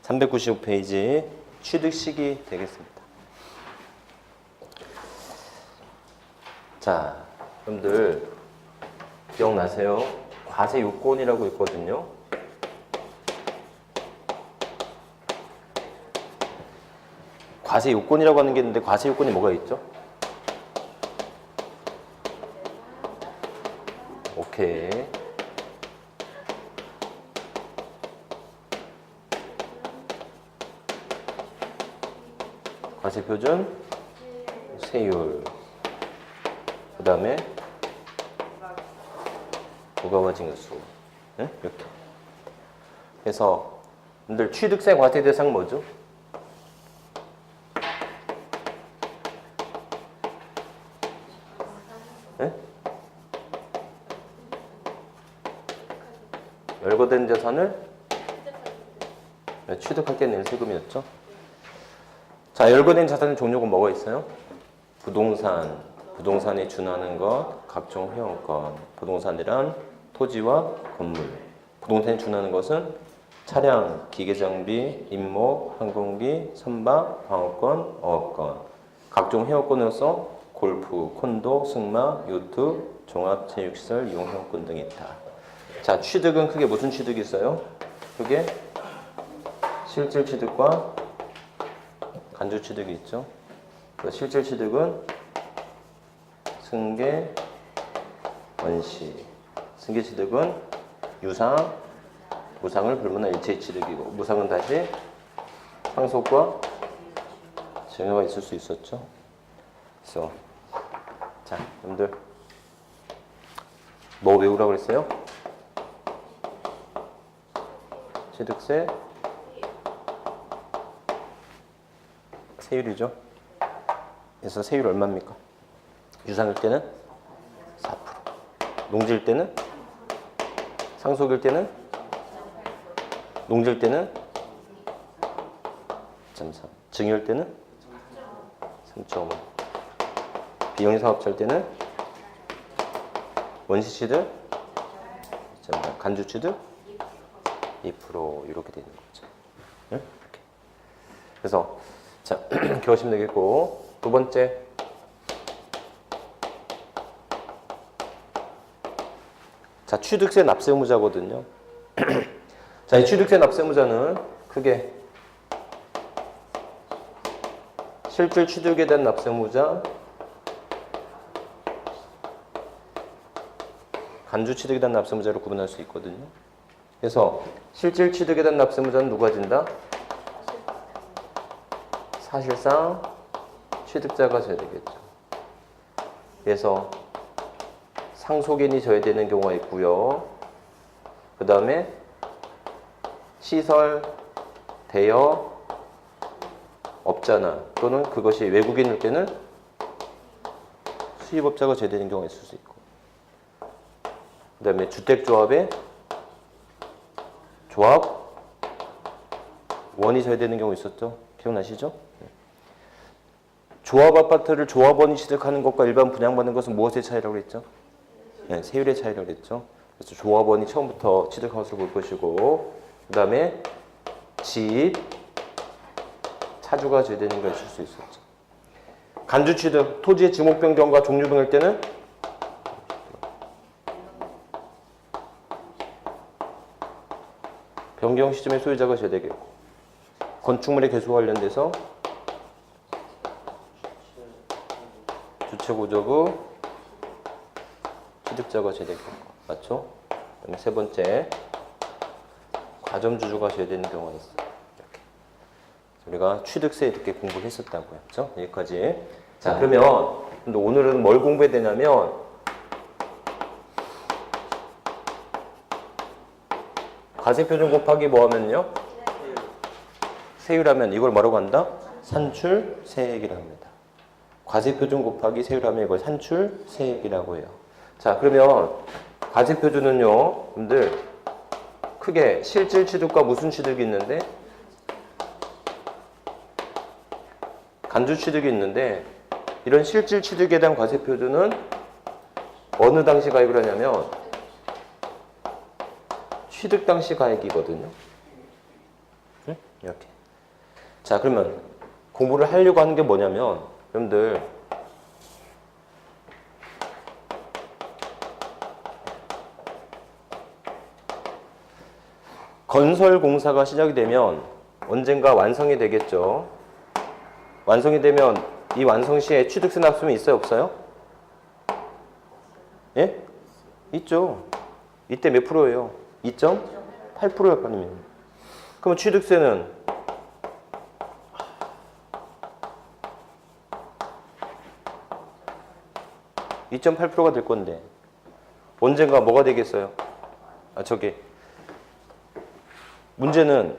395페이지 취득식이 되겠습니다. 자, 여러분들 기억나세요? 과세 요건이라고 있거든요. 과세 요건이라고 하는 게 있는데 과세 요건이 뭐가 있죠? 오케이. 과세 표준, 세율, 그 다음에 부가와 징수, 네? 이렇게. 그래서 여러분들 취득세 과세 대상 뭐죠? 네? 열거된 자산을 취득할 때 낸 세금이었죠. 자, 열거된 자산의 종류가 뭐가 있어요? 부동산, 부동산에 준하는 것, 각종 회원권. 부동산이란 토지와 건물. 부동산에 준하는 것은 차량, 기계장비, 임목, 항공기, 선박, 방어권, 어업권. 각종 회원권으로서 골프, 콘도, 승마, 요트, 종합체육시설, 이용회원권 등이 있다. 자, 취득은 크게 무슨 취득이 있어요? 크게 실질 취득과 간주 취득이 있죠. 실질 취득은 승계, 원시. 승계 취득은 유상, 무상을 불문한 일체 취득이고, 무상은 다시 상속과 증여가 있을 수 있었죠. 그래서 자, 여러분들 뭐 외우라고 그랬어요? 취득세, 세율이죠. 그래서 세율 얼마입니까? 유상일 때는 4%, 농지일 때는, 상속일 때는, 농지일 때는 3.3, 증여일 때는 3.5, 비영리사업자일 때는 원시취득, 간주취득 2% 이렇게 되는 거죠. 네? 이렇게. 그래서 자, 기억하시면 되겠고, 두 번째. 자, 취득세 납세 의무자거든요. 자, 이 취득세 납세 의무자는 크게 실질 취득에 대한 납세 의무자, 간주 취득에 대한 납세 의무자로 구분할 수 있거든요. 그래서 실질 취득에 대한 납세 의무자는 누가 진다? 사실상 취득자가 져야 되겠죠. 그래서 상속인이 져야 되는 경우가 있고요. 그 다음에 시설, 대여, 업자나 또는 그것이 외국인일 때는 수입업자가 져야 되는 경우가 있을 수 있고, 그 다음에 주택조합의 조합원이 져야 되는 경우 있었죠. 기억나시죠? 조합 아파트를 조합원이 취득하는 것과 일반 분양받는 것은 무엇의 차이라고 했죠? 네, 세율의 차이라고 했죠. 그래서 조합원이 처음부터 취득한 것을 볼 것이고, 그 다음에 집, 차주가 져야 되는 거 있을 수 있었죠. 간주 취득, 토지의 지목 변경과 종류 등일 때는 변경 시점에 소유자가 져야 되겠고, 건축물의 개수와 관련돼서 주체구조부 취득자가 져야 되겠고, 맞죠? 그다음에 세 번째, 과점주주가 져야 되는 경우가 있어요. 이렇게. 우리가 취득세 이렇게 공부를 했었다고 했죠? 여기까지. 자, 그러면 근데 오늘은 뭘 공부해야 되냐면, 과세표준 곱하기 뭐 하면요? 세율하면 이걸 뭐라고 한다? 산출세액이라고 합니다. 과세표준 곱하기 세율하면 이걸 산출세액이라고 해요. 자, 그러면 과세표준은요, 여러분들 크게 실질 취득과 무슨 취득이 있는데, 간주 취득이 있는데, 이런 실질 취득에 대한 과세표준은 어느 당시 가입을 하냐면 취득 당시 가입이거든요. 응? 이렇게. 자, 그러면 공부를 하려고 하는 게 뭐냐면 여러분들 건설 공사가 시작이 되면 언젠가 완성이 되겠죠. 완성이 되면 이 완성 시에 취득세 납세금이 있어요, 없어요? 예? 있죠. 이때 몇 프로예요? 2.8%일 거 아닙니까? 그러면 취득세는 (2.8%가) 될 건데 언젠가 뭐가 되겠어요? 저기 문제는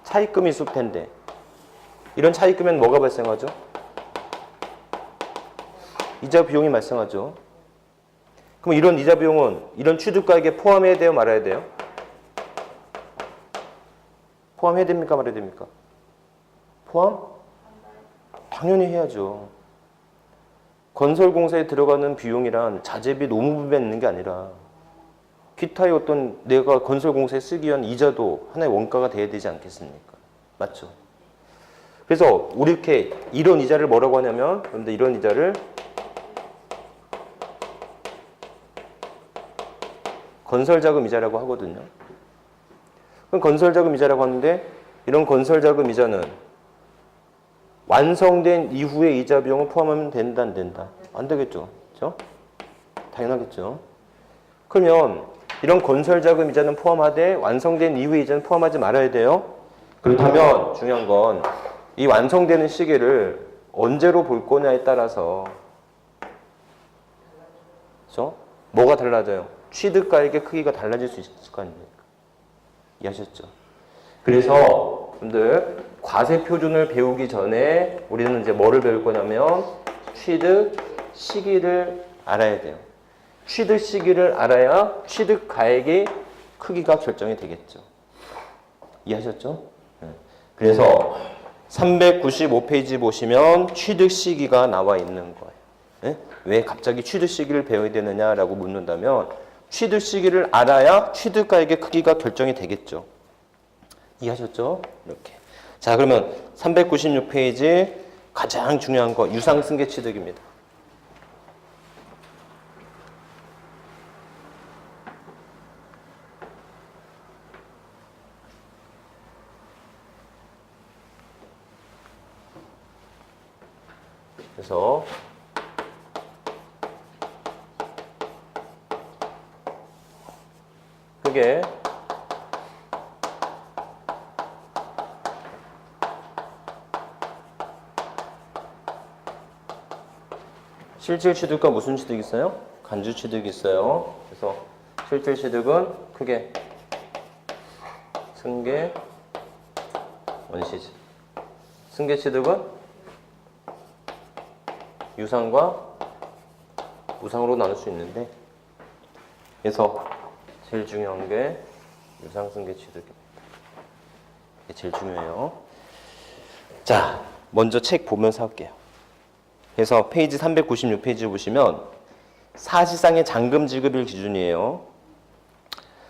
차입금이 있을 텐데 이런 차입금엔 뭐가 발생하죠? 이자 비용이 발생하죠. 그럼 이런 이자 비용은 이런 취득가액에 포함해야 돼요, 말아야 돼요? 포함해야 됩니까, 말아야 됩니까? 포함? 당연히 해야죠. 건설공사에 들어가는 비용이란 자재비 노무부에 있는 게 아니라 기타의 어떤 내가 건설공사에 쓰기 위한 이자도 하나의 원가가 돼야 되지 않겠습니까? 맞죠? 그래서 우리 이렇게 이런 이자를 뭐라고 하냐면 여러분들 이런 이자를 건설자금 이자라고 하거든요. 그럼 건설자금 이자라고 하는데 이런 건설자금 이자는 완성된 이후의 이자 비용을 포함하면 된다, 안 된다? 안 되겠죠. 그렇죠? 당연하겠죠. 그러면 이런 건설자금 이자는 포함하되 완성된 이후의 이자는 포함하지 말아야 돼요. 그렇다면 중요한 건 이 완성되는 시기를 언제로 볼 거냐에 따라서 그렇죠? 뭐가 달라져요? 취득가액의 크기가 달라질 수 있을 거 아닙니까? 이해하셨죠? 그래서 여러분들 과세 표준을 배우기 전에 우리는 이제 뭐를 배울 거냐면 취득 시기를 알아야 돼요. 취득 시기를 알아야 취득 가액의 크기가 결정이 되겠죠. 이해하셨죠? 그래서 395페이지 보시면 취득 시기가 나와 있는 거예요. 네? 왜 갑자기 취득 시기를 배워야 되느냐라고 묻는다면 취득 시기를 알아야 취득 가액의 크기가 결정이 되겠죠. 이해하셨죠? 이렇게. 자, 그러면 396페이지 가장 중요한 거 유상승계 취득입니다. 그래서 그게 실질 취득과 무슨 취득이 있어요? 간주 취득이 있어요. 그래서 실질 취득은 크게 승계, 원시지. 승계 취득은 유상과 무상으로 나눌 수 있는데 그래서 제일 중요한 게 유상승계 취득입니다. 이게 제일 중요해요. 자, 먼저 책 보면서 할게요. 그래서 페이지 396페이지 보시면 사실상의 잔금 지급일 기준이에요.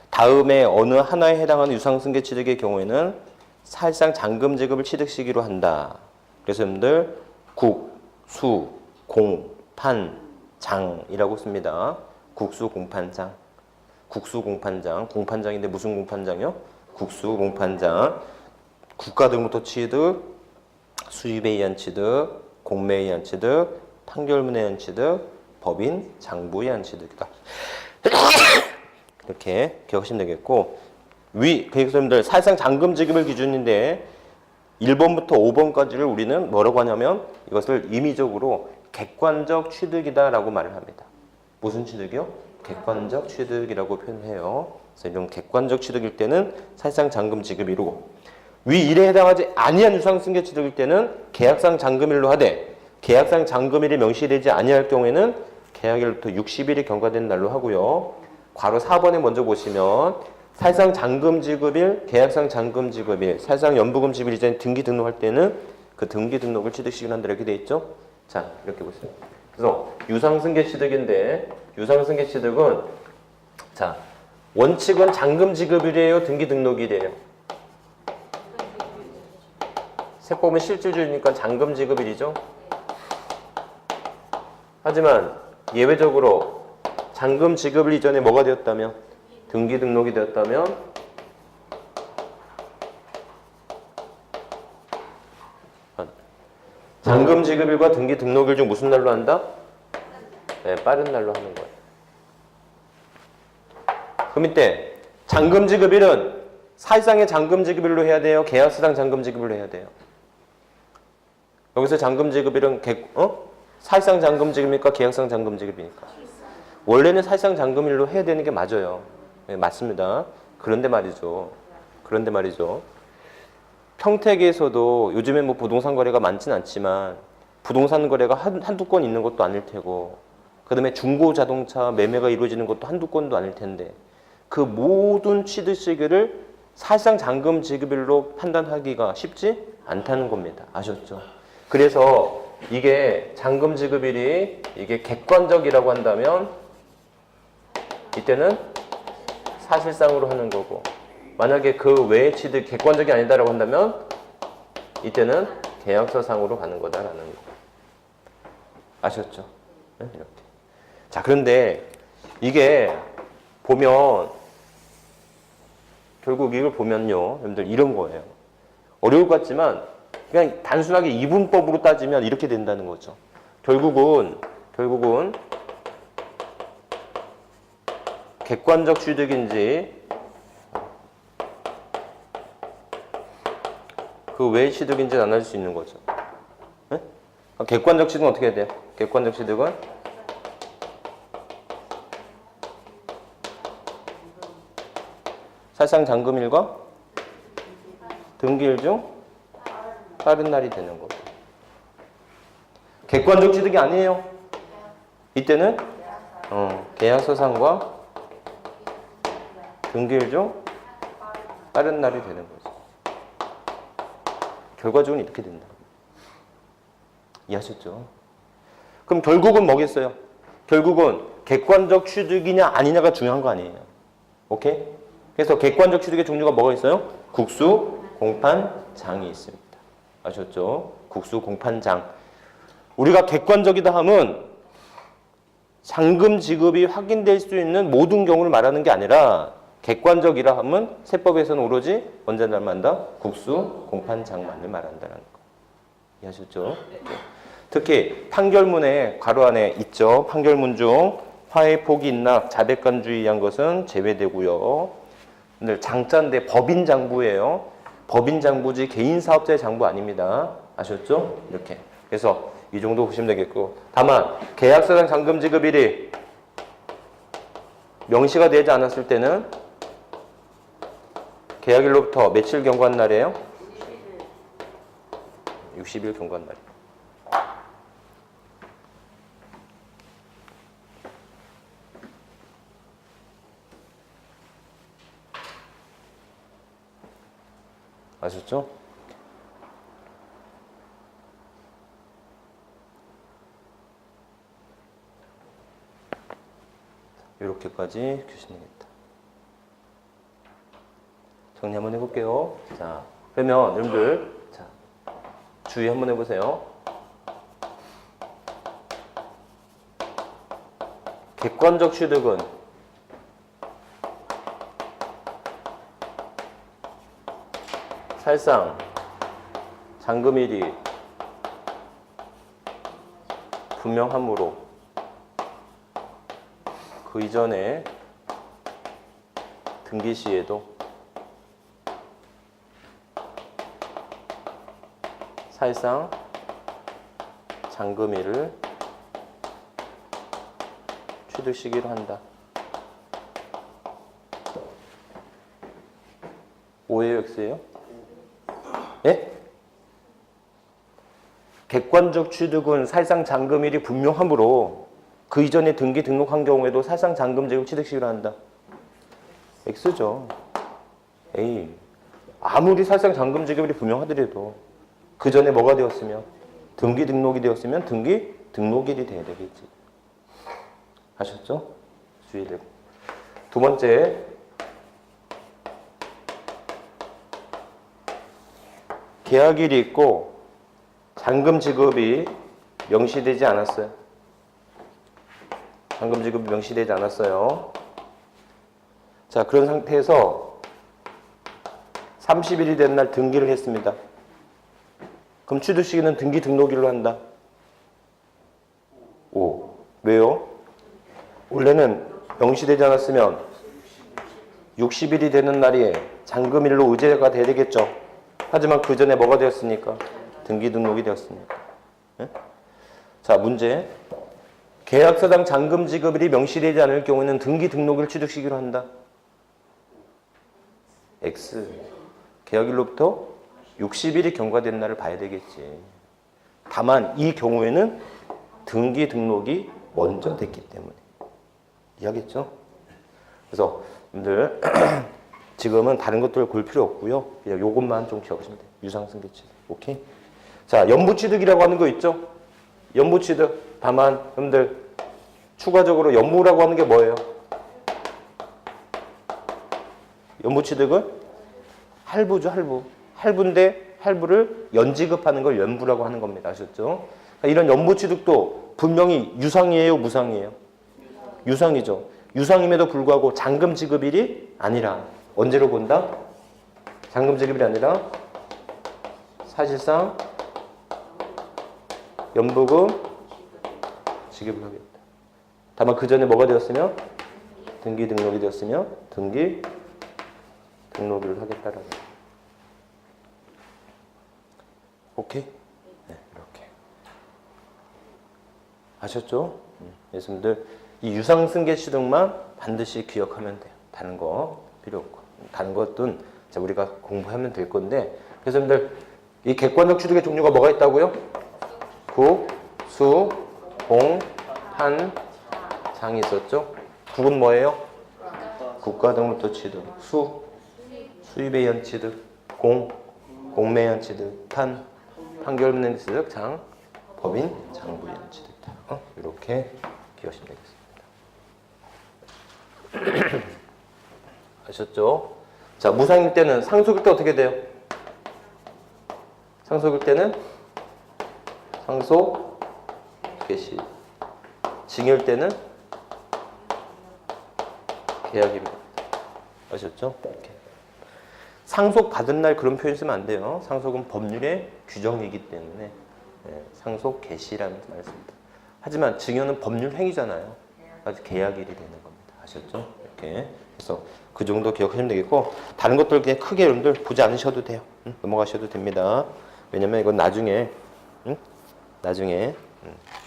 다음에 어느 하나에 해당하는 유상승계 취득의 경우에는 사실상 잔금 지급을 취득 시기로 한다. 그래서 여러분들 국, 수, 공, 판, 장이라고 씁니다. 국수, 공판장. 국수, 공판장. 공판장인데 무슨 공판장이요? 국수, 공판장. 국가 등록토 취득, 수입에 의한 취득, 공매에 의한 취득, 판결문에 의한 취득, 법인, 장부에 의한 취득이다. 이렇게 기억하시면 되겠고 그래서 여러분들 사실상 잔금 지급을 기준인데 1번부터 5번까지를 우리는 뭐라고 하냐면 이것을 임의적으로 객관적 취득이다라고 말을 합니다. 무슨 취득이요? 객관적 취득이라고 표현해요. 그래서 이런 객관적 취득일 때는 사실상 잔금 지급이고 위 1에 해당하지 아니한 유상승계 취득일 때는 계약상 잔금일로 하되 계약상 잔금일이 명시되지 아니할 경우에는 계약일부터 60일이 경과된 날로 하고요. 괄호 4번에 먼저 보시면 사실상 잔금 지급일, 계약상 잔금 지급일, 사실상 연부금 지급일 이전에 등기 등록할 때는 그 등기 등록을 취득시키는 한다 이렇게 돼 있죠. 자, 이렇게 보세요. 그래서 유상승계 취득인데 유상승계 취득은 자 원칙은 잔금 지급일이에요, 등기 등록일이에요? 세법은 실질주의니까 잔금 지급일이죠. 하지만 예외적으로 잔금 지급일 이전에 뭐가 되었다면? 등기 등록이 되었다면 잔금 지급일과 등기 등록일 중 무슨 날로 한다? 네, 빠른 날로 하는 거예요. 그럼 이때 잔금 지급일은 사실상의 잔금 지급일로 해야 돼요? 계약서상 잔금 지급일로 해야 돼요? 여기서 잔금 지급일은 사실상 잔금 지급입니까? 계약상 잔금 지급입니까? 원래는 사실상 잔금일로 해야 되는 게 맞아요. 네, 맞습니다. 그런데 말이죠. 평택에서도 요즘에 뭐 부동산 거래가 많진 않지만 부동산 거래가 한두 건 있는 것도 아닐 테고 그 다음에 중고 자동차 매매가 이루어지는 것도 한두 건도 아닐 텐데 그 모든 취득 시기를 사실상 잔금 지급일로 판단하기가 쉽지 않다는 겁니다. 아셨죠? 그래서 이게 잔금 지급일이 이게 객관적이라고 한다면 이때는 사실상으로 하는 거고 만약에 그 외의 취득 객관적이 아니다라고 한다면 이때는 계약서상으로 가는 거다라는 거. 아셨죠? 네? 이렇게. 자, 그런데 이게 보면 결국 이걸 보면요. 여러분들 이런 거예요. 어려울 것 같지만 그냥 단순하게 이분법으로 따지면 이렇게 된다는 거죠. 결국은 객관적 취득인지 그 외의 취득인지 나눠질 수 있는 거죠. 네? 객관적 취득은 어떻게 해야 돼요? 객관적 취득은 사실상 잔금일과 등기일 중 빠른 날이 되는 거죠. 객관적 취득이 아니에요. 이때는 계약서상과 등기일 중 빠른 날이 되는 거죠. 결과적으로 이렇게 된다. 이해하셨죠? 그럼 결국은 뭐겠어요? 결국은 객관적 취득이냐 아니냐가 중요한 거 아니에요. 오케이? 그래서 객관적 취득의 종류가 뭐가 있어요? 국수, 공판, 장이 있습니다. 아셨죠? 국수, 공판, 장. 우리가 객관적이다 하면 잔금 지급이 확인될 수 있는 모든 경우를 말하는 게 아니라 객관적이라 하면 세법에서는 오로지 언제 말한다? 국수, 공판, 장만을 말한다는 거. 이해하셨죠? 특히 판결문에 괄호 안에 있죠. 판결문 중 화해, 포기, 인락, 자백관주의한 것은 제외되고요. 근데 장자인데 법인장부예요. 법인장부지 개인사업자의 장부 아닙니다. 아셨죠? 이렇게. 그래서 이 정도 보시면 되겠고. 다만 계약서상 잔금 지급일이 명시가 되지 않았을 때는 계약일로부터 며칠 경과한 날이에요? 60일 경과한 날. 아셨죠? 이렇게까지 교시되겠다. 정리 한번 해볼게요. 자, 그러면 여러분들 자, 주의 한번 해보세요. 객관적 취득은 사실상 잔금일이 분명하므로 그 이전에 등기 시에도 사실상 잔금일을 취득 시기로 한다. 오예요, X예요? 예? 객관적 취득은 사실상 잔금일이 분명하므로 그 이전에 등기 등록한 경우에도 사실상 잔금 지급 취득 시기로 한다. X죠. A. 아무리 사실상 잔금 지급일이 분명하더라도 그 전에 뭐가 되었으면 등기 등록이 되었으면 등기 등록일이 돼야 되겠지. 아셨죠? 주의되고. 두 번째, 계약일이 있고 잔금 지급이 명시되지 않았어요. 잔금 지급이 명시되지 않았어요. 자, 그런 상태에서 30일이 된 날 등기를 했습니다. 그럼 취득 시기는 등기 등록일로 한다. 오. 왜요? 원래는 명시되지 않았으면 60일이 되는 날이 잔금일로 의제가 돼야 되겠죠. 하지만 그 전에 뭐가 되었습니까? 등기 등록이 되었습니다. 네? 자, 문제. 계약서상 잔금 지급일이 명시되지 않을 경우에는 등기 등록일 취득 시기로 한다. X. 계약일로부터 60일이 경과된 날을 봐야 되겠지. 다만 이 경우에는 등기 등록이 먼저 됐기 때문에. 이해하겠죠? 그래서 여러분들 지금은 다른 것들을 볼 필요 없고요. 그냥 요것만 좀 기억하시면 돼요. 유상승계 취득. 오케이? 자, 연부 취득이라고 하는 거 있죠? 연부 취득. 다만 여러분들 추가적으로 연부라고 하는 게 뭐예요? 연부 취득은 할부죠, 할부. 할부인데 할부를 연지급하는 걸 연부라고 하는 겁니다. 아셨죠? 그러니까 이런 연부 취득도 분명히 유상이에요, 무상이에요? 유상이죠. 유상임에도 불구하고 잔금 지급일이 아니라 언제로 본다? 잔금 지급일이 아니라 사실상 연부금 지급을 하겠다. 다만 그 전에 뭐가 되었으면 등기 등록이 되었으면 등기 등록일을 하겠다라는 거예요. 오케이? 네, 이렇게. 아셨죠? 예수님들 이 유상승계 취득만 반드시 기억하면 돼요. 다른 거 필요 없고. 다른 것은 우리가 공부하면 될 건데, 그래서 여러분들 이 객관적 취득의 종류가 뭐가 있다고요? 국, 수, 공, 한, 장이 있었죠? 국은 뭐예요? 국가등록도 취득. 수, 수입에 의한 취득. 공, 공매에 의한 취득. 판, 판결문에 취득. 장, 법인, 장부에 의한 취득. 이렇게 기억하시면 되겠습니다. 아셨죠? 자, 무상일 때는 상속일 때 어떻게 돼요? 상속일 때는 상속 개시. 징일 때는 계약입니다. 아셨죠? 이렇게. 상속 받은 날 그런 표현 쓰면 안 돼요. 상속은 법률의 규정이기 때문에 상속 개시라는 말을 씁니다. 하지만 증여는 법률 행위잖아요. 아주 계약일이 되는 겁니다. 아셨죠? 이렇게. 그래서 그 정도 기억하시면 되겠고, 다른 것들 그냥 크게 여러분들 보지 않으셔도 돼요. 넘어가셔도 됩니다. 왜냐면 이건 나중에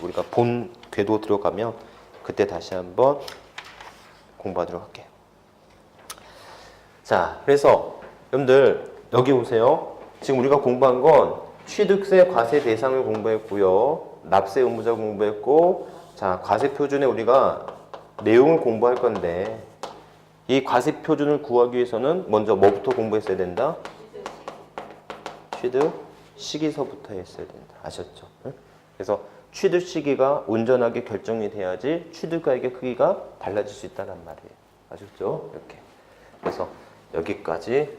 우리가 본 궤도 들어가면 그때 다시 한번 공부하도록 할게요. 자, 그래서 여러분들 여기 오세요. 지금 우리가 공부한 건 취득세 과세 대상을 공부했고요. 납세 의무자 공부했고, 자, 과세 표준에 우리가 내용을 공부할 건데, 이 과세 표준을 구하기 위해서는 먼저 뭐부터 공부했어야 된다? 취득 시기서부터 했어야 된다. 아셨죠? 그래서 취득 시기가 온전하게 결정이 돼야지 취득가액의 크기가 달라질 수 있다는 말이에요. 아셨죠? 이렇게. 그래서 여기까지.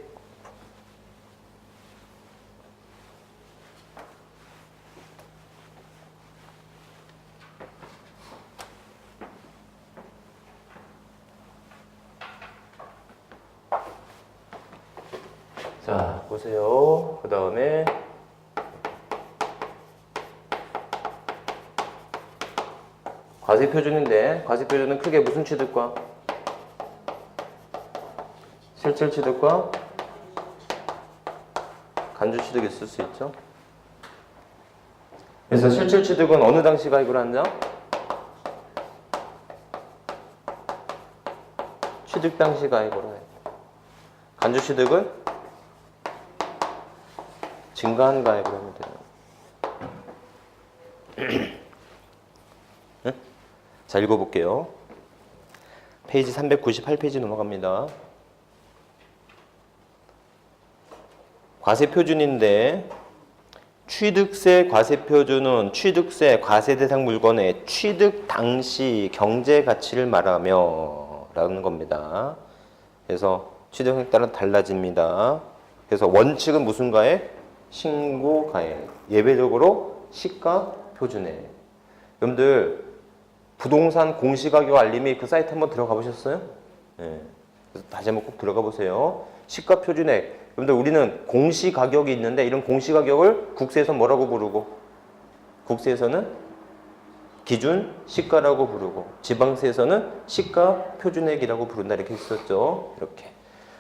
자, 보세요. 그 다음에 과세 표준인데, 과세 표준은 크게 무슨 취득과 실질 취득과 간주 취득이 있을 수 있죠. 그래서 실질 취득은 어느 당시 가입을 한다? 취득 당시 가입으로 해요. 간주 취득은 증가한 가입을 하면 돼요. 응? 자, 읽어볼게요. 페이지 398페이지 넘어갑니다. 과세 표준인데, 취득세 과세 표준은 취득세 과세 대상 물건의 취득 당시 경제 가치를 말하며 라는 겁니다. 그래서 취득에 따라 달라집니다. 그래서 원칙은 무슨가에? 신고가액. 예외적으로 시가 표준액. 여러분들 부동산 공시가격 알림이 그 사이트 한번 들어가 보셨어요? 네. 그래서 다시 한번 꼭 들어가 보세요. 시가 표준액. 여러분들 우리는 공시가격이 있는데 이런 공시가격을 국세에서 뭐라고 부르고 국세에서는 기준 시가라고 부르고 지방세에서는 시가 표준액이라고 부른다 이렇게 했었죠. 이렇게.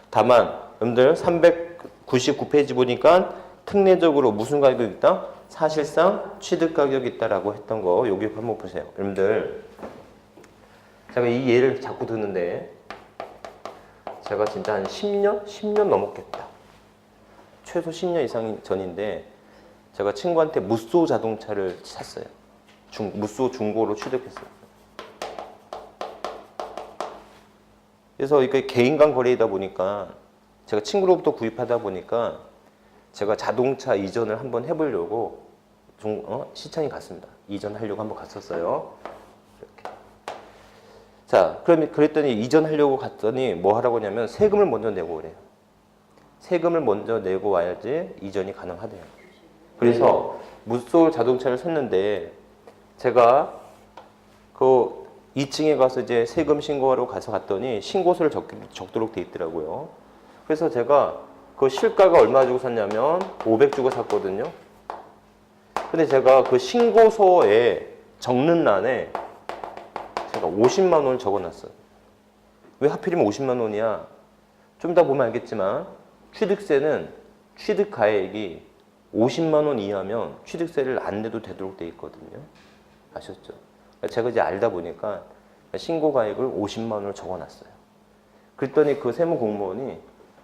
다만 여러분들 399페이지 보니까 특례적으로 무슨 가격이 있다? 사실상 취득 가격이 있다라고 했던 거 여기 한번 보세요. 여러분들 제가 이 예를 자꾸 드는데 제가 진짜 한 10년 넘었겠다. 최소 10년 이상 전인데 제가 친구한테 무쏘 자동차를 샀어요. 무쏘 중고로 취득했어요. 그래서 이게 개인 간 거래이다 보니까 제가 친구로부터 구입하다 보니까 제가 자동차 이전을 한번 해보려고 시청에 갔습니다. 이전하려고 한번 갔었어요. 이렇게. 자, 그랬더니 이전하려고 갔더니 뭐 하라고 하냐면 세금을 먼저 내고 그래요. 세금을 먼저 내고 와야지 이전이 가능하대요. 그래서 무쏘 자동차를 샀는데 제가 그 2층에 가서 이제 세금 신고하러 갔더니 신고서를 적도록 돼 있더라고요. 그래서 제가 그 실가가 얼마 주고 샀냐면 500 주고 샀거든요. 근데 제가 그 신고서에 적는欄에 제가 50만 원을 적어놨어요. 왜 하필이면 50만 원이야? 좀 이따 보면 알겠지만 취득세는 취득가액이 50만 원 이하면 취득세를 안 내도 되도록 돼 있거든요. 아셨죠? 제가 이제 알다 보니까 신고가액을 50만 원을 적어놨어요. 그랬더니 그 세무공무원이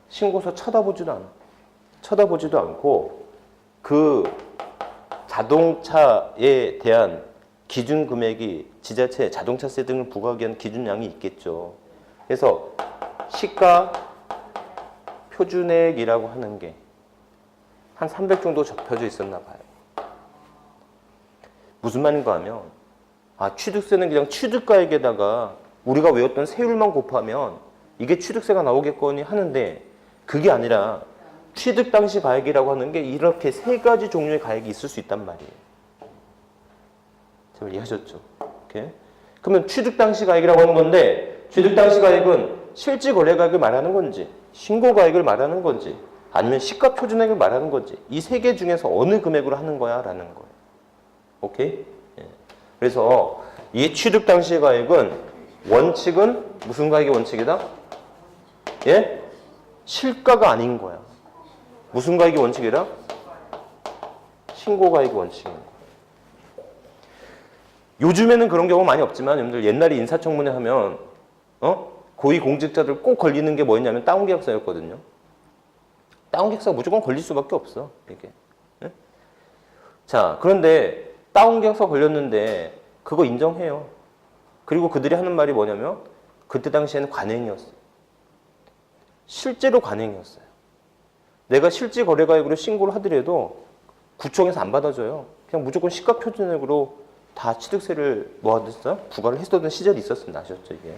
신고서 쳐다보지도 않고 그 자동차에 대한 기준 금액이 지자체 자동차세 등을 부과하기 위한 기준량이 있겠죠. 그래서 시가 표준액이라고 하는 게 한 300 정도 적혀져 있었나 봐요. 무슨 말인가 하면 취득세는 그냥 취득가액에다가 우리가 외웠던 세율만 곱하면 이게 취득세가 나오겠거니 하는데 그게 아니라 취득 당시 가액이라고 하는 게 이렇게 세 가지 종류의 가액이 있을 수 있단 말이에요. 잘 이해하셨죠? 이렇게. 그러면 취득 당시 가액이라고 하는 건데 취득 당시 가액은 실질 거래 가액을 말하는 건지 신고 가액을 말하는 건지 아니면 시가 표준액을 말하는 건지 이 세 개 중에서 어느 금액으로 하는 거야? 라는 거예요. 오케이? 예. 그래서 이 취득 당시 가액은 원칙은 무슨 가액이 원칙이다? 예? 실가가 아닌 거야. 무슨 가액이 원칙이라? 신고 가액이 원칙인 거야. 요즘에는 그런 경우 많이 없지만 여러분들 옛날에 인사청문회 하면 고위공직자들 꼭 걸리는 게 뭐였냐면 다운계약서였거든요. 다운계약서가 무조건 걸릴 수밖에 없어. 이게. 네? 자, 그런데 다운계약서 걸렸는데 그거 인정해요. 그리고 그들이 하는 말이 뭐냐면 그때 당시에는 관행이었어요. 실제로 관행이었어요. 내가 실질 거래가액으로 신고를 하더라도 구청에서 안 받아줘요. 그냥 무조건 시가 표준액으로 다 취득세를 부과를 했었던 시절이 있었습니다. 아셨죠, 이게?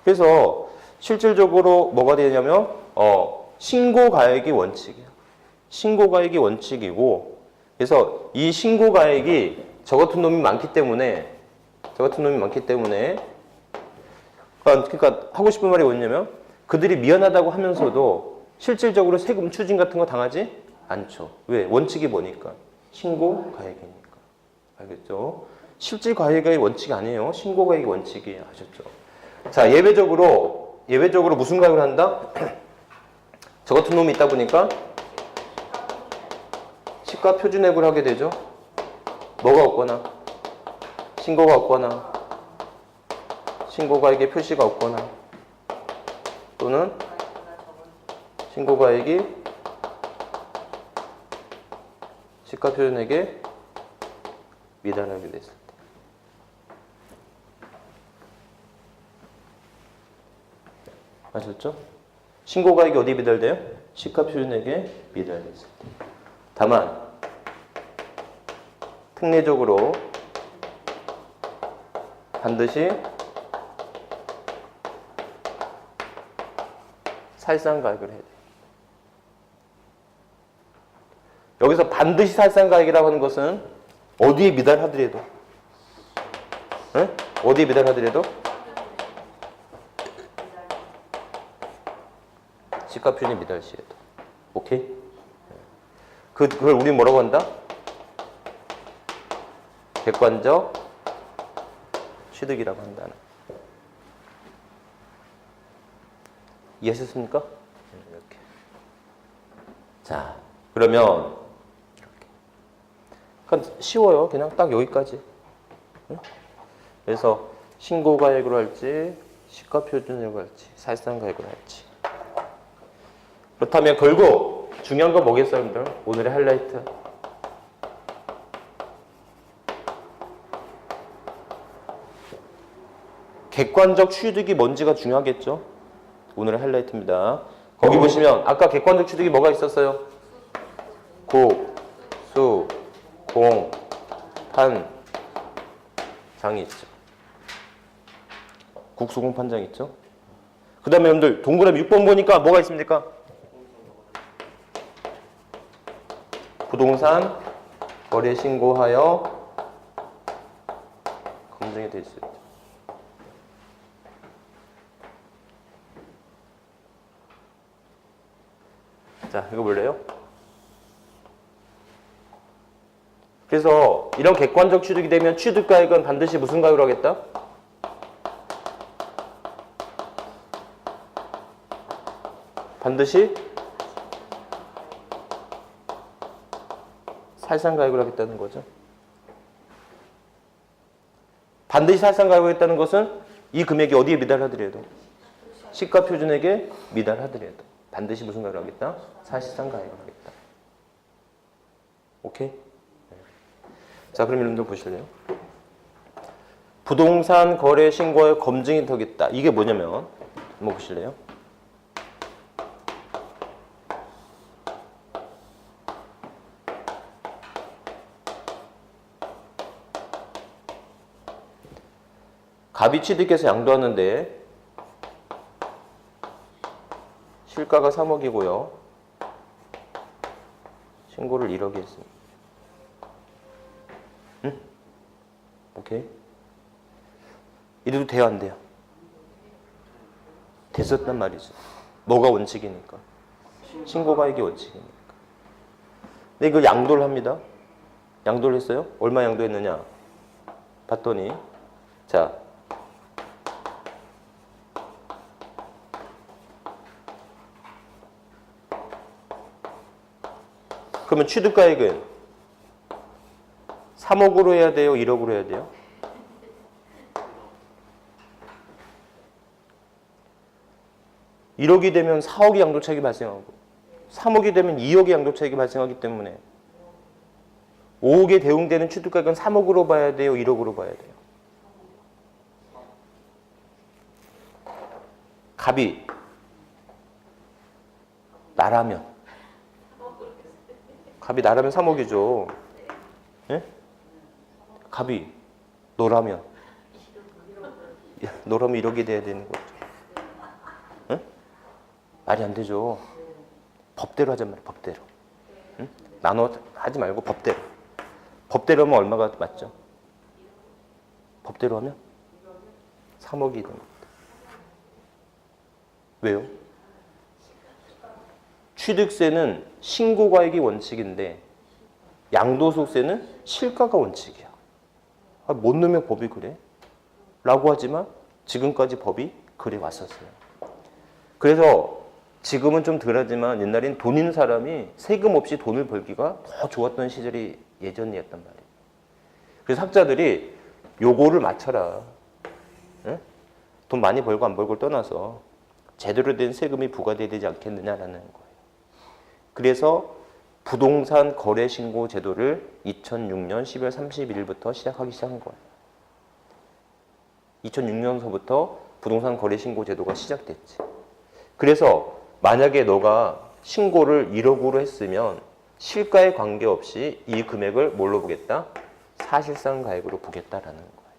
그래서 실질적으로 뭐가 되냐면 신고가액이 원칙이에요. 신고가액이 원칙이고 그래서 이 신고가액이 저 같은 놈이 많기 때문에 그러니까 하고 싶은 말이 뭐냐면 그들이 미안하다고 하면서도 실질적으로 세금 추징 같은 거 당하지 않죠. 왜? 원칙이 뭐니까? 신고가액이니까. 알겠죠? 실질 가액의 원칙이 아니에요. 신고가액이 원칙이에요. 아셨죠? 자, 예외적으로 무슨 가액을 한다? 저 같은 놈이 있다 보니까 시가 표준액을 하게 되죠. 뭐가 없거나 신고가 없거나 신고가액의 표시가 없거나 또는 신고가액이 시가 표준액에 미달하게 됐을 때. 아셨죠? 신고가액이 어디에 미달돼요? 시가 표준액에 미달됐을 때. 다만 특례적으로 반드시 사실상 가액을 해야 돼요. 여기서 반드시 사실상가액이라고 하는 것은 어디에 미달하더라도, 응? 어디에 미달하더라도 시가 표준에 미달 시에도. 오케이? 그걸 우리 뭐라고 한다? 객관적 취득이라고 한다는. 이해하셨습니까? 이렇게. 자, 그러면 쉬워요. 그냥 딱 여기까지. 그래서 신고가액으로 할지, 시가표준으로 할지, 사실상가액으로 할지. 그렇다면 결국 중요한 건 뭐겠어요, 여러분들? 오늘의 하이라이트. 객관적 취득이 뭔지가 중요하겠죠? 오늘의 하이라이트입니다. 거기 보시면 아까 객관적 취득이 뭐가 있었어요? 국, 수, 공, 판, 장이 있죠. 국수공 판장 있죠. 그 다음에 여러분들 동그라미 6번 보니까 뭐가 있습니까? 부동산 거래 신고하여 검증이 될 수 있죠. 자, 이거 볼래요? 그래서 이런 객관적 취득이 되면 취득가액은 반드시 무슨 가액으로 하겠다? 반드시 사실상가액으로 하겠다는 거죠. 반드시 사실상가액으로 하겠다는 것은 이 금액이 어디에 미달하더라도 시가표준액에 미달하더라도 반드시 무슨 가액으로 하겠다? 사실상가액으로 하겠다. 오케이? 자, 그럼 여러분들 보실래요? 부동산 거래 신고의 검증이 되겠다. 이게 뭐냐면 한번 보실래요? 갑이 취득해서 양도하는데 실가가 3억이고요. 신고를 1억에 했습니다. 응? 오케이. 이래도 돼요, 안 돼요? 됐었단 말이죠. 뭐가 원칙이니까. 신고가액이 원칙이니까. 근데 이걸 양도를 합니다. 양도를 했어요? 얼마 양도했느냐? 봤더니 자, 그러면 취득가액은 3억으로 해야 돼요? 1억으로 해야 돼요? (1억이) 되면 4억의 양도차익이 발생하고 3억이 되면 2억의 양도차익이 발생하기 때문에 5억에 대응되는 취득가액은 3억으로 봐야 돼요? 1억으로 봐야 돼요? 갑이 나라면 3억이죠. 예? 갑이 너라면 1억이 돼야 되는 거죠. 예? 말이 안 되죠. 법대로 하자 말이에요. 법대로. 응? 나눠 하지 말고 법대로. 법대로 하면 얼마가 맞죠? 법대로 하면 3억이 되는 겁니다. 왜요? 취득세는 신고가액이 원칙인데 양도소득세는 실가가 원칙이야. 못 넣으면 법이 그래? 라고 하지만 지금까지 법이 그래 왔었어요. 그래서 지금은 좀 덜하지만 옛날엔 돈 있는 사람이 세금 없이 돈을 벌기가 더 좋았던 시절이 예전이었단 말이에요. 그래서 학자들이 요거를 맞춰라. 응? 돈 많이 벌고 안 벌고를 떠나서 제대로 된 세금이 부과돼야 되지 않겠느냐라는 거예요. 그래서 부동산 거래 신고 제도를 2006년 12월 31일부터 시작하기 시작한 거예요. 2006년서부터 부동산 거래 신고 제도가 시작됐지. 그래서 만약에 너가 신고를 1억으로 했으면 실가에 관계없이 이 금액을 뭘로 보겠다? 사실상 가액으로 보겠다라는 거예요.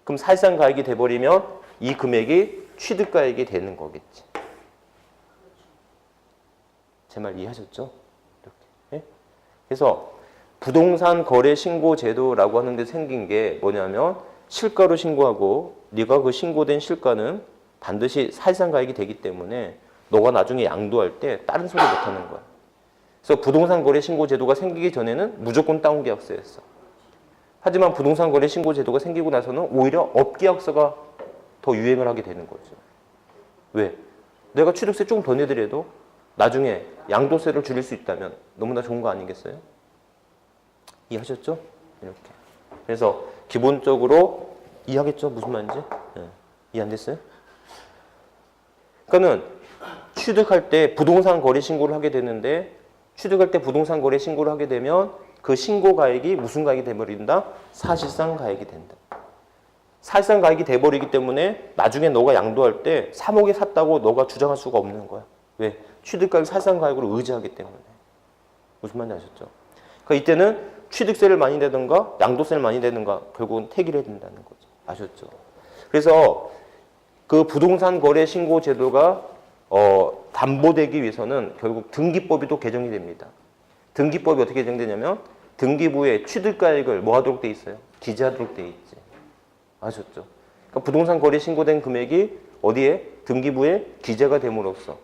그럼 사실상 가액이 돼버리면 이 금액이 취득가액이 되는 거겠지. 제 말 이해하셨죠? 이렇게. 그래서 부동산 거래 신고 제도라고 하는 게 생긴 게 뭐냐면 실가로 신고하고 네가 그 신고된 실가는 반드시 사실상가액이 되기 때문에 너가 나중에 양도할 때 다른 소리 못 하는 거야. 그래서 부동산 거래 신고 제도가 생기기 전에는 무조건 다운계약서였어. 하지만 부동산 거래 신고 제도가 생기고 나서는 오히려 업계약서가 더 유행을 하게 되는 거죠. 왜? 내가 취득세 조금 더 내더라도 나중에 양도세를 줄일 수 있다면 너무나 좋은 거 아니겠어요? 이해하셨죠? 이렇게. 그래서 기본적으로 이해하겠죠? 무슨 말인지? 네. 이해 안 됐어요? 그러니까는 취득할 때 부동산 거래 신고를 하게 되는데 취득할 때 부동산 거래 신고를 하게 되면 그 신고 가액이 무슨 가액이 돼버린다? 사실상 가액이 된다. 사실상 가액이 돼버리기 때문에 나중에 너가 양도할 때 3억에 샀다고 너가 주장할 수가 없는 거야. 왜? 취득가액 사실상 가액으로 의지하기 때문에. 무슨 말인지 아셨죠? 그러니까 이때는 취득세를 많이 내든가 양도세를 많이 내든가 결국은 태기를 해야 된다는 거죠. 아셨죠? 그래서 그 부동산 거래 신고 제도가 담보되기 위해서는 결국 등기법이 또 개정이 됩니다. 등기법이 어떻게 개정되냐면 등기부에 취득가액을 뭐 하도록 돼 있어요? 기재하도록 돼 있지. 아셨죠? 그러니까 부동산 거래 신고된 금액이 어디에? 등기부에 기재가 됨으로써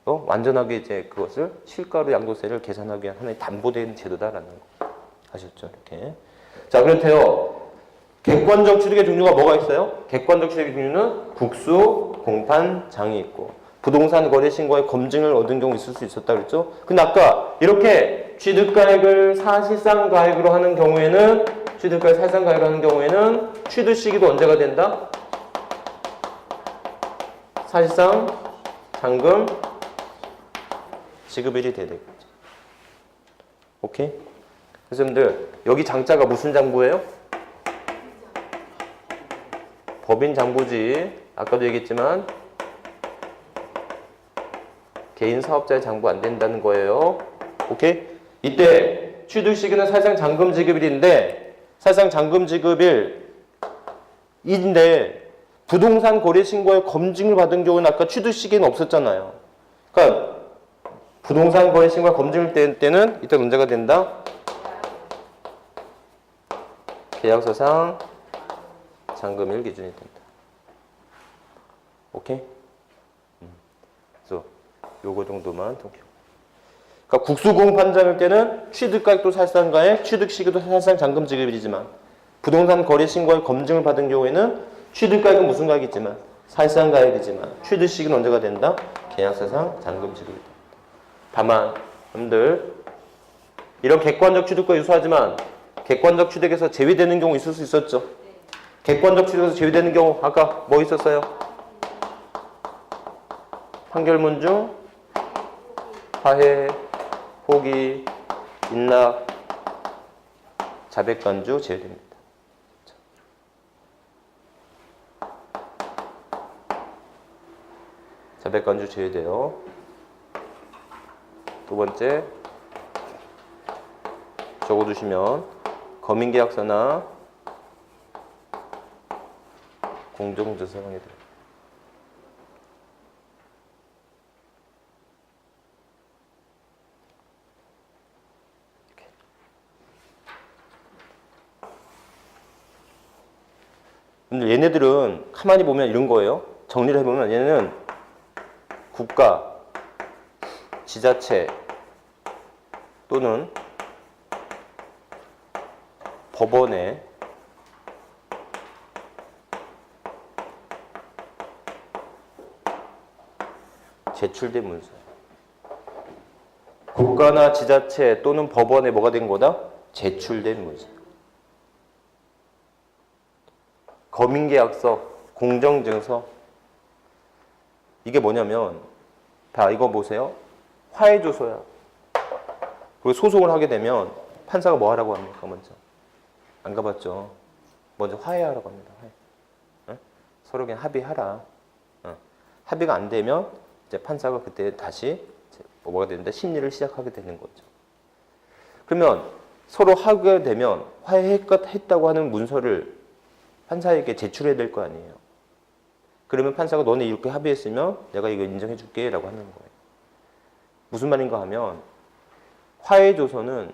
완전하게 이제 그것을 실가로 양도세를 계산하기 위한 하나의 담보된 제도다라는 거. 아셨죠? 이렇게. 자, 그렇대요. 객관적 취득의 종류가 뭐가 있어요? 객관적 취득의 종류는 국수, 공판, 장이 있고 부동산 거래 신고의 검증을 얻은 경우 있을 수 있었다 그랬죠? 근데 아까 이렇게 취득가액을 사실상 가액으로 하는 경우에는 취득가액 사실상 가액으로 하는 경우에는 취득 시기도 언제가 된다? 사실상 잔금 지급일이 돼야 되겠죠. 오케이? 그래서 여러분들 여기 장자가 무슨 장부예요? 법인 장부지. 아까도 얘기했지만 개인 사업자의 장부 안 된다는 거예요. 오케이? 이때 취득 시기는 사실상 잔금 지급일인데 사실상 잔금 지급일인데 부동산 거래 신고의 검증을 받은 경우는 아까 취득 시기는 없었잖아요. 그러니까 부동산 거래 신고가 검증을 때는 이때 문제가 된다. 계약서상 잔금일 기준이 된다. 오케이? 그래서 요거 정도만 더 기억. 그러니까 국수공판장일 때는 취득가액도 사실상 가액, 취득 시기도 사실상 잔금 지급일이지만 부동산 거래 신고의 검증을 받은 경우에는 취득가액은 무슨 가액이지만 사실상 가액이지만 취득 시기는 언제가 된다? 계약서상 잔금 지급이 된다. 다만 여러분들 이런 객관적 취득과 유사하지만 객관적 취득에서 제외되는 경우 있을 수 있었죠. 객관적 취득에서 제외되는 경우 아까 뭐 있었어요? 판결문 중 화해, 포기, 인락, 자백간주 제외됩니다. 자백간주 제외돼요. 두 번째 적어두시면 검인계약서나 공정증서상에 들어요. 근데 얘네들은 가만히 보면 이런 거예요. 정리를 해보면 얘는 국가, 지자체 또는 법원에 제출된 문서예요. 국가나 지자체 또는 법원에 뭐가 된 거다? 제출된 문서. 검인계약서, 공정증서. 이게 뭐냐면 다 이거 보세요. 화해조서야. 그리고 소송을 하게 되면 판사가 뭐 하라고 합니까? 먼저 안 가봤죠. 먼저 화해하라고 합니다. 화해. 어? 서로 그냥 합의하라. 합의가 안 되면 이제 판사가 그때 다시 뭐가 되는데 심리를 시작하게 되는 거죠. 그러면 서로 하게 되면 화해했다고 하는 문서를 판사에게 제출해야 될 거 아니에요. 그러면 판사가 너네 이렇게 합의했으면 내가 이거 인정해 줄게 라고 하는 거예요. 무슨 말인가 하면 화해조서는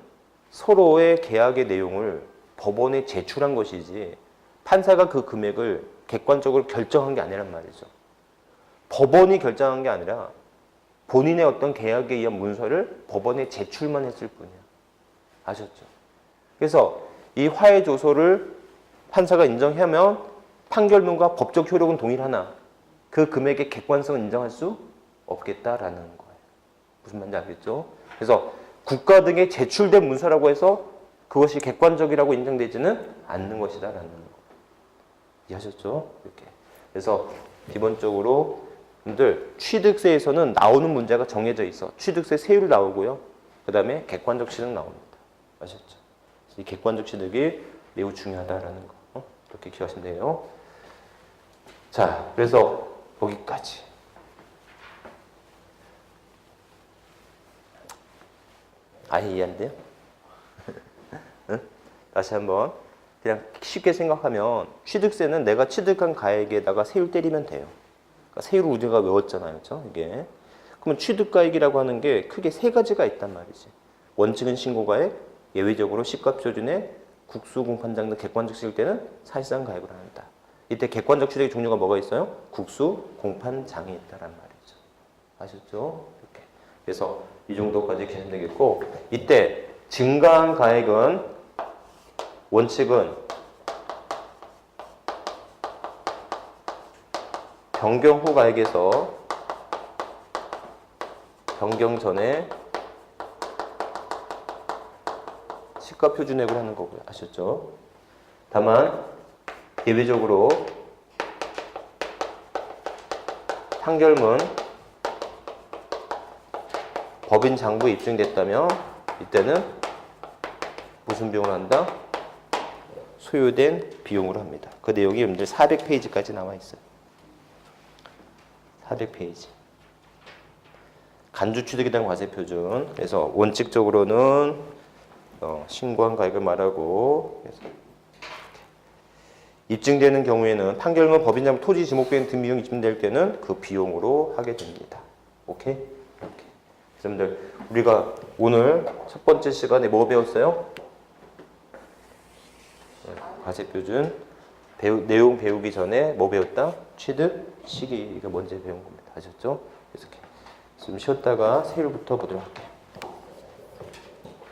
서로의 계약의 내용을 법원에 제출한 것이지 판사가 그 금액을 객관적으로 결정한 게 아니란 말이죠. 법원이 결정한 게 아니라 본인의 어떤 계약에 의한 문서를 법원에 제출만 했을 뿐이야. 아셨죠? 그래서 이 화해 조서를 판사가 인정하면 판결문과 법적 효력은 동일하나 그 금액의 객관성은 인정할 수 없겠다라는 거예요. 무슨 말인지 알겠죠? 그래서 국가 등에 제출된 문서라고 해서 그것이 객관적이라고 인정되지는 않는 것이다라는 거. 이해하셨죠? 이렇게. 그래서 기본적으로 여러분들 취득세에서는 나오는 문제가 정해져 있어. 취득세 세율 나오고요. 그 다음에 객관적 취득 나옵니다. 아셨죠? 이 객관적 취득이 매우 중요하다라는 거. 이렇게 기억하시면 돼요. 자, 그래서 여기까지. 아예 이해 안 돼요? 응? 다시 한번. 그냥 쉽게 생각하면 취득세는 내가 취득한 가액에다가 세율 때리면 돼요. 그러니까 세율을 우리가 외웠잖아요. 그렇죠? 이게. 그러면 취득가액이라고 하는 게 크게 세 가지가 있단 말이지. 원칙은 신고가액, 예외적으로 시가 표준의 국수, 공판장 등 객관적 취득 때는 사실상 가액을 한다. 이때 객관적 취득의 종류가 뭐가 있어요? 국수, 공판장이 있다란 말이죠. 아셨죠? 이렇게. 그래서 이 정도까지 계시면 되겠고, 이때 증가한 가액은 원칙은 변경 후 가액에서 변경 전에 시가 표준액을 하는 거고요. 아셨죠? 다만 예외적으로 판결문 법인 장부에 입증됐다면 이때는 무슨 비용을 한다? 소요된 비용으로 합니다. 그 내용이 여러분들 400페이지까지 나와 있어요. 400페이지. 간주 취득에 대한 과세 표준. 그래서 원칙적으로는 신고한 가액을 말하고, 그래서 입증되는 경우에는 판결문 법인장 토지 지목비용 등 비용이 입증될 때는 그 비용으로 하게 됩니다. 오케이? 이렇게. 여러분들 우리가 오늘 첫 번째 시간에 뭐 배웠어요? 과세 표준 내용 배우기 전에 뭐 배웠다? 취득 시기가 먼저 배운 겁니다. 아셨죠? 그래서 좀 쉬었다가 세율부터 보도록 할게요.